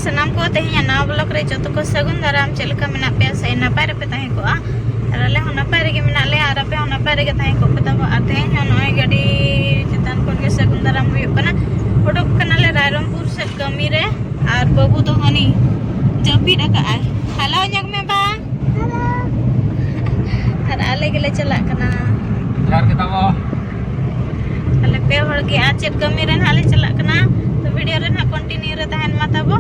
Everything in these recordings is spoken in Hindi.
sanam ko tehnya na blog re joto ko sagun daram chelka mena pe sai na pare pe tahe ko arale hona pare ge mena le arape hona pare ge tahe ko peta ko tehnya noi gadi chetan kon ge sagun daram huyuk kana odok kana le Rairampuर se kami re ar babu to hani japi daka ai halo nyak me ba halo har ale ge le chalak kana jar kita bo ale pe hor ge achet kami ren hale chalak kana तो वीडियो रे ना कंटिन्यू रे तहन माता बो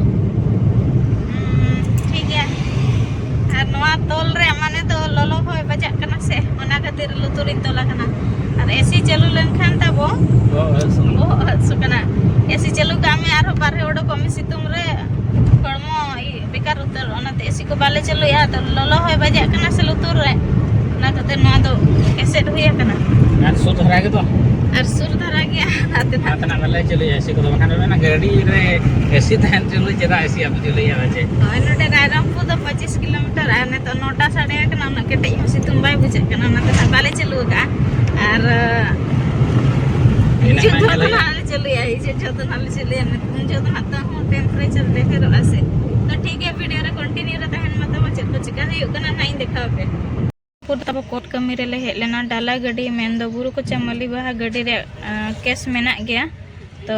ठीक है आर नवा तोल रे माने तो ललो होय बजा कना से ओना खातिर लुतुरिन तोला कना आर एसी चालू लेनखान ताबो सुकना एसी चालू कामे आर बारे ओडो कमी सितुंग रे कड़मो बेकार उतर ओना ते एसी को बाले चालू या तो ललो होय बजा कना से लुतुर रे ओना खातिर नवा तो एसेट हुया कना यार सुर धरा के तो और सुर धरा गया आता ना वाला चलो ऐसे को बखान में ना गाड़ी रे एसी तहन चलो जरा एसी अब चलो या बजे नोटे रायरमपुर तो 25 किलोमीटर आने तो 9टा साढ़े कना ना केटे हसी तुम बाय बुझे कना ना तो बाले चलू का और जो तो नाले चलो या इसे जो तो नाले चलो या तुम जो तो हाथ हो टेंपरेचर देखे रो ऐसे तो ठीक है वीडियो रे कंटिन्यू रे तहन मतलब चलो चिका है कना नहीं देखा पे तब कोट कमी रे हेलेना डाला गाड़ी मेन दो बुरु को चमली बहा गाड़ी रे केस मेना गया तो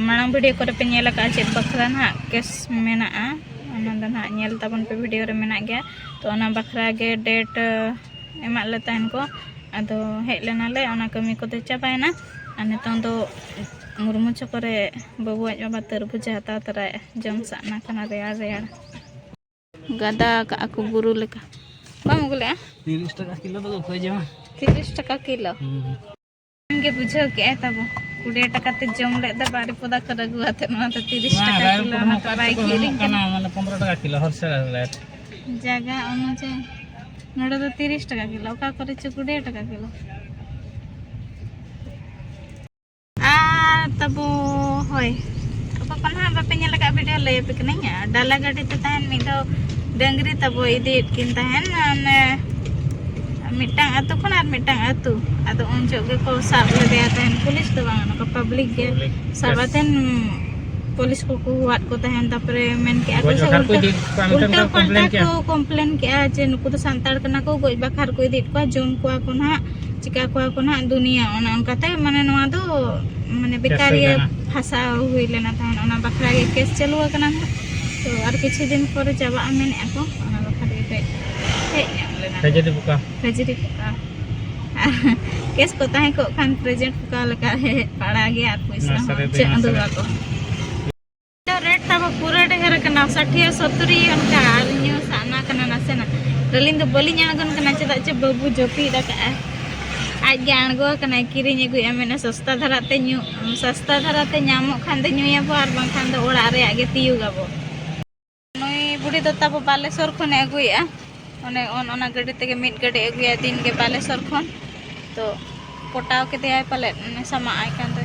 मांग वीडियो करे पे नेला का चेक बखरा ना केस मेना ओना द ना नेल तबन पे वीडियो रे मेना गया तो ओना बखरा गे डेट एमा ले तहन को अदो हेलेना ले ओना कमी को तो चाबायना अने तो दो मुरमु चकरे बाबू आज बाबा तरबुज हता तरा जम साना कना रेयार रेयार गदा का aku बुरु लेका कम बोले 30 टका किलो तो कोई जमा 30 टका किलो के बुझो के तब 20 टका ते जम ले द बारी पदा कर गुआते न तो 30 टका किलो ना बाई किरिंग कना माने 15 टका किलो हरसे ले जगह अनुजे नोडे तो 30 टका किलो का करे छ 20 टका किलो तब होय अब पना बापे नेला का वीडियो ले पे कनया डाला गाड़ी ते तहन मी दो डंगरी तब इदी किन तहन ने मिटांग अतु खन आर मिटांग अतु अदो उन जोगे को साब ले दे तहन पुलिस तो बांग को पब्लिक के साबातन पुलिस को हुआत को तहन तपरे मेन के आको से उल्टा कंप्लेन के जे नुको तो संताड़ कना को गोज बखार को इदी को जोम को ना चिका को ना दुनिया ओना उनकाते माने नवा दो माने बेकारिया भाषा हुई लेना तहन ओना बखरा के केस चालू कना तो और कुछ दिन पर चाबा मेन को ओना बखरा के हे लेना ट्रेजेडी बुका केस को ताहे को खान प्रेजेंट बुका लगा है पड़ा गया पैसा चे अंदुवा को तो रेट तब पूरा ढेर कना 60 70 उनका आर न्यू साना कना नसेना रलिन तो बलि न्यागन कना चदा चे बाबू जोपी दका आज गाणगो कना किरिन एगु एमेना सस्ता धराते न्यामो खान दे न्यूया बार बां खान दो ओड़ा रे आगे तियु गाबो नई बुढ़ी तो तब बालेश्वर खन एगुया ओने ओना गाड़ी ते मिट गाड़ी एगुया दिन के बालेश्वर खन तो पटाव के दिया पाले समा आय कान दे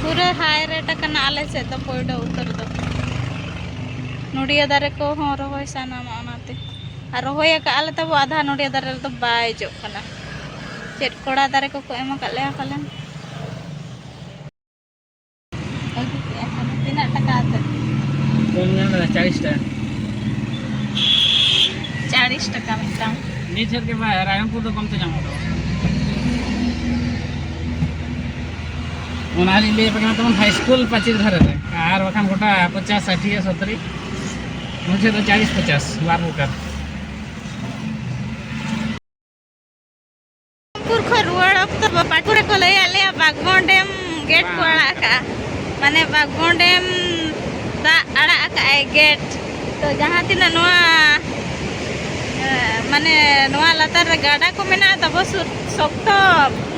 पूरा हाई रेट कना आले से तो पयडो उतर दो नोडिया दारे को हो रहोय साना मानाते और रहोय का आले तब आधा नोडिया दारे तो बाय जो कना चेट कोड़ा दारे को एम काले कालन अगु के तीना टका आते कौन ना 40 टका 40 टका मिटा नीचे के बाद रायरमपुर तो कम तो जामो ओनाली ले पकना तो हाई स्कूल 25 धरे रे आर वखान गोटा 50 60 70 मुझे तो 40 50 बार बुका पुर खरुवाड़ अब तो पाटपुरे को ले आले बागबों डैम गेट को आड़ा का माने बागबों डैम दा आड़ा का गेट तो जहां तिना नवा माने नवा लतार गाडा को मेना तब सोक्तो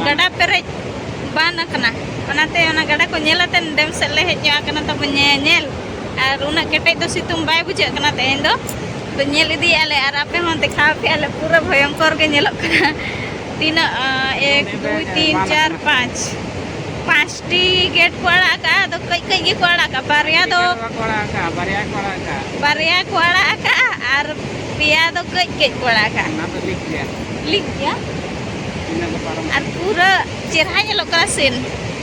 गाडा पेरे बान कना ओनाते ओना गाडा को नेलाते डैम से ले हेज कना तब नेल और उना केटे तो सितुम बाय बुझे कना तेन दो तो नेल इदी आले और आपे हों देखा पे आले पूरा भयंकर के नेलक कना 3 1 2 3 4 5 5टी गेट को आड़ा का तो कई कई को आड़ा का बारिया को आड़ा का और पिया तो कई को आड़ा का ना तो लिख गया और पूरा चेहरा नेलो का सीन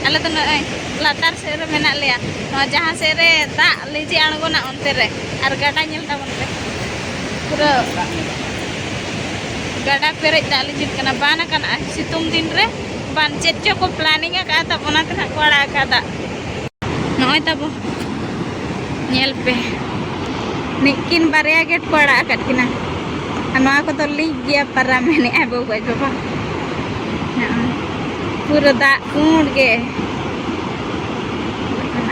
आले तो नय लातार से रे मेना लिया नो जहां से रे दा लीजी आणगोना ओनते रे आर गाडा नेल ताबन पे पूरा गाडा पेरे दा लीजी कना बाना कना सितुंग दिन रे बान चेक चो को प्लानिंग का ता ओना तना कोड़ा का दा नय ताबो नेल पे निकिन बारिया गेट कोड़ा का किना अनवा को तो ली गया परा मैंने आबो गज बाबा पूरा दा कूड़ गे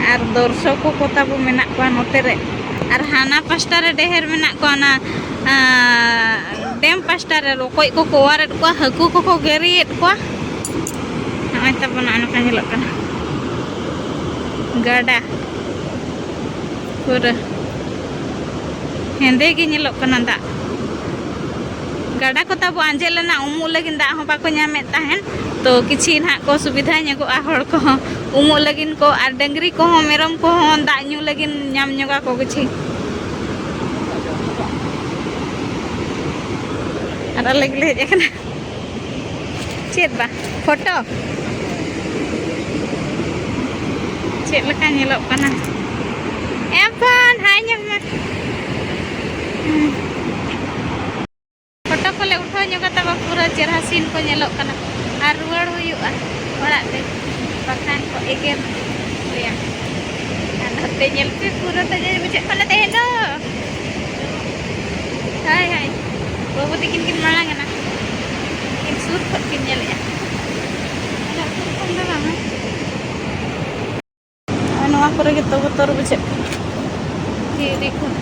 और दर्शक को ताबो मेना को नोते रे और हाना पास्टा रे डेहर मेना को ना डेम पास्टा रे रोकोय को कोवारेट को हकू को गेरिएट को नय ताबो ना का नेलक कना गाडा पूरा हेंदे गे नेलक कना दा गाडा को ताबो आंजेलना उमु लगिन दा हो बाको ᱧᱟᱢᱮ ताहेन तो किछि ना को सुविधा ᱧगोआ हड़ को उमु लगिन को आर डंगरी को मेरम को दा ᱧᱩ लगिन ᱧᱟᱢ ᱧᱚᱜᱟ को किछि आर लगले हेज कना चेत बा फोटो चेत लका नेलक कना एफन हाय ᱧama फोटो को ले उठा ᱧᱚᱜᱟ ता पूरा चेहरा सीन को नेलक कना आर रुवाड़ हुयुआ ओड़ा ते बखान को एगेर रिया नते नेल पे पूरा तजे बुझे कना ते हेलो हाय हाय बाबू तिकिन किन मांग ना किन सुर को किन नेलया ना सुर को ना नवा करे के तो बोतर बुझे के देखो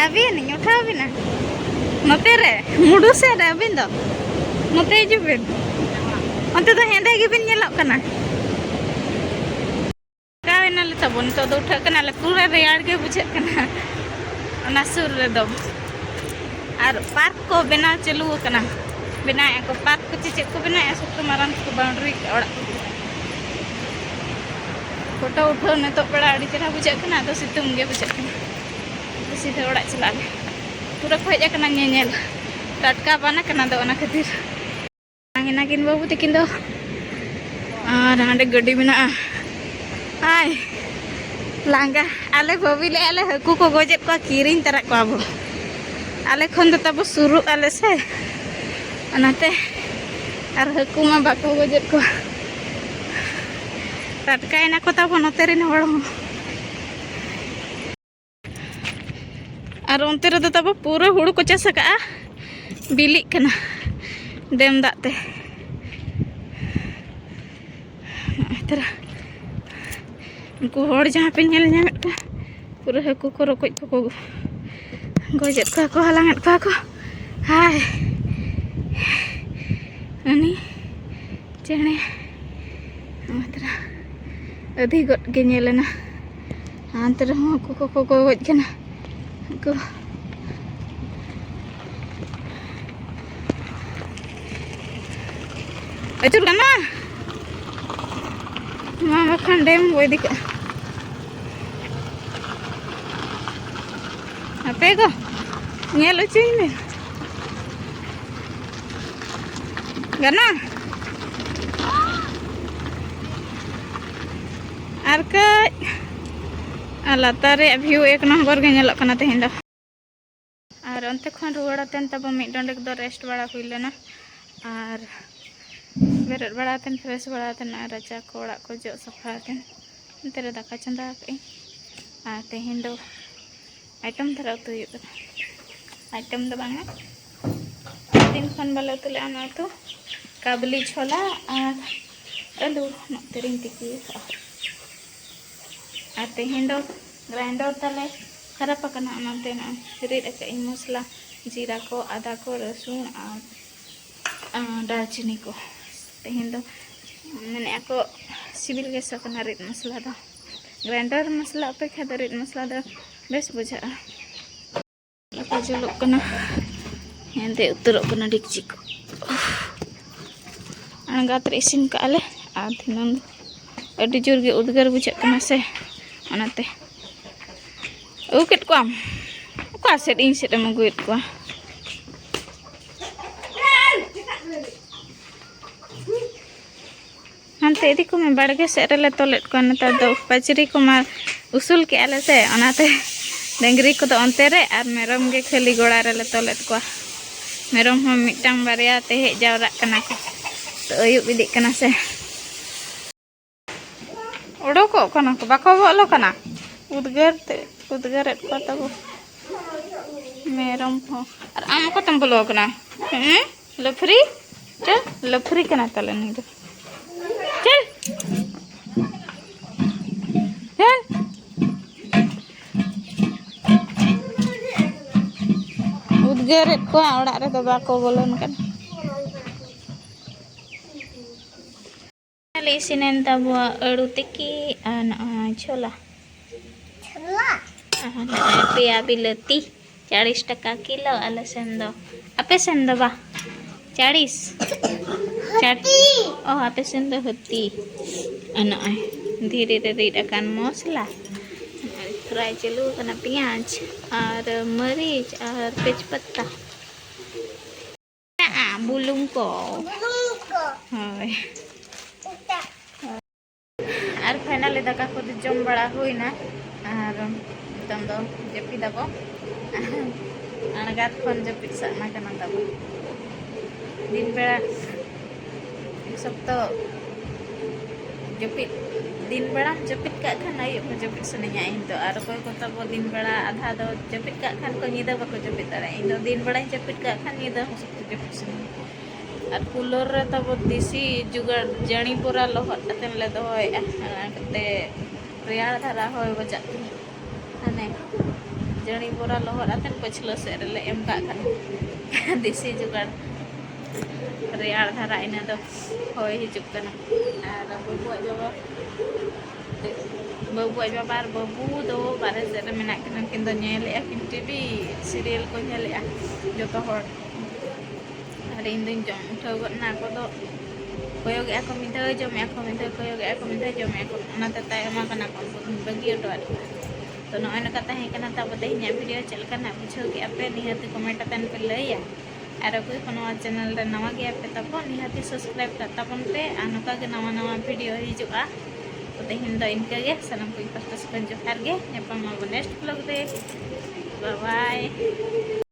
Abin, nyota abin na. Note re, mudu se re abin do. Note jubin. Onte to henda gibin nyelok kana. Kawin na lita bon to do utha kana le pura reyar ge bujhe kana. Ona sur re do. Ar park ko bena chalu kana. Bena ko park ko chiche ko bena sukto maran ko boundary oda. Foto utho ne to bada adi chera bujhe kana to situng ge bujhe kana. सीधे ओड़ा चला पूरा खोज कना नेल टटका बाना कना दो ना खातिर आंगेना किन बाबू तकिन दो और हांडे गड्डी मेना आय लांगा आले बबिले आले हकू को गोजेत को किरिन तरा को आबो आले खन दो तब शुरू आले से अनाते आर हकू मा बाको गोजेत को टटकायना को तब नते रिन होड़ और उनते रे तब पूरा हुड़ू को चाष का बिली कना डेम दाते तरह उनको हड़ जहाँ पे नेल ᱧᱟᱢᱮᱫ ᱠᱚ पूरा हकू को रकोज को गजेत को हालांगेद को हाय अनि चेणे तरह अधी गट गे नेलना हांते रे हकू को गज कना को अचुर कना मा बखान डेम बोय दिक आपे को नेल उचिन में गना आर का लातारे व्यू एक नंबर के नेलक कना तेहेन दो और अंते खन रुवाड़ातेन तब मिड डंडेक दो रेस्ट बड़ा हुइलेना और बेरद बड़ातेन फ्रेश बड़ातेन राचा को ओड़ा को जो सफातेन अंते रे दाका चंदा पे और तेहेन दो आइटम धरा उतु आइटम दो बांगा दिन खन बाले उतुले आना तो काबली छोला और आलू नतेरिंग तिकी और तेहेन दो ग्राइंडर तले खराब पकना अनाते ना रिद के मसला जीरा को आदा को रसुन और दालचीनी को तेहेन दो मैंने को सिबिल के सकना रिद मसला दो ग्राइंडर मसला अपेक्षा दो रिद मसला दो बेस बुझा जुलुक कना Nanti utur kena dikcik. Angkat isin ke ale. Adhinan. Adi jur ge udgar bucak kena se. Anate. Ukit kuam. Uka set ing set emang guit kuam. Nanti ini ko मैं बढ़ के सेरे ले तो लेट को नता दो पचरी को मार उसूल के आले से अनाते डेंगरी को तो अंते रे और मेरम के खाली गोड़ा रे ले तो लेट को मेरम हम मिटांग बारिया ते हे जावरा कना को तो अयुब बिदि कना से ओडो को कना को बाको बोलो कना उदगर एट को तब मेरम हो और आम को तम बोलो कना लफरी चल लफरी कना तले नहीं दो चल चल उदगर को ओड़ा रे दबा को बोलन kan Alisinan tabo aru tiki ana chola pia bileti 40 टका किलो आले सेंदो आपे सेंदो बा 40 oh आपे सेंदो होती ana धीरे धीरे akan मसला फ्राई चलू कना प्याज और मरीच और तेजपत्ता बुलुंग को हाय और फाइनली दाका को जम बड़ा हुईना और तम दो जपी दबो अनगात फोन जपी सना कना दबो दिन बेड़ा सब तो जपी दिन बेड़ा जपित का खान आयु को जपित सनिया इन तो और कोई को तब दिन बेड़ा आधा दो जपित का खान को नीदा बको जपित तारा इन दो दिन बेड़ा जपित का खान नीदा हो सब जपित सनिया और कूलर रे तब देसी जुगाड़ जणी पूरा लोहट अतन ले दो ते रियाल धारा होय बजा अने जणी पूरा लोहट अतन पछलो से रे एम का खान देसी जुगाड़ रियाल धारा इन दो होय हिजुक कना और babu aja bar babu do bare sere menak kena kinda nyele akin TV serial ko nyele joto hor hari indin jom thogot na ko do koyo ge ako minta jom ako minta koyo ge ako minta jom ako na tata ema kana ko bagi do to no ana kata he kana ta bode nya video chal kana pucho ge ape nihati comment tan pe laya और कोई कोनो चैनल रे नवा गया पे तब निहाती सब्सक्राइब करता पन पे आनका के नवा नवा वीडियो हिजुआ तो तेहिन दो इनका गे सनम कोई पास्ता से जोहार गे नेपा नेक्स्ट ब्लॉग रे बाय बाय।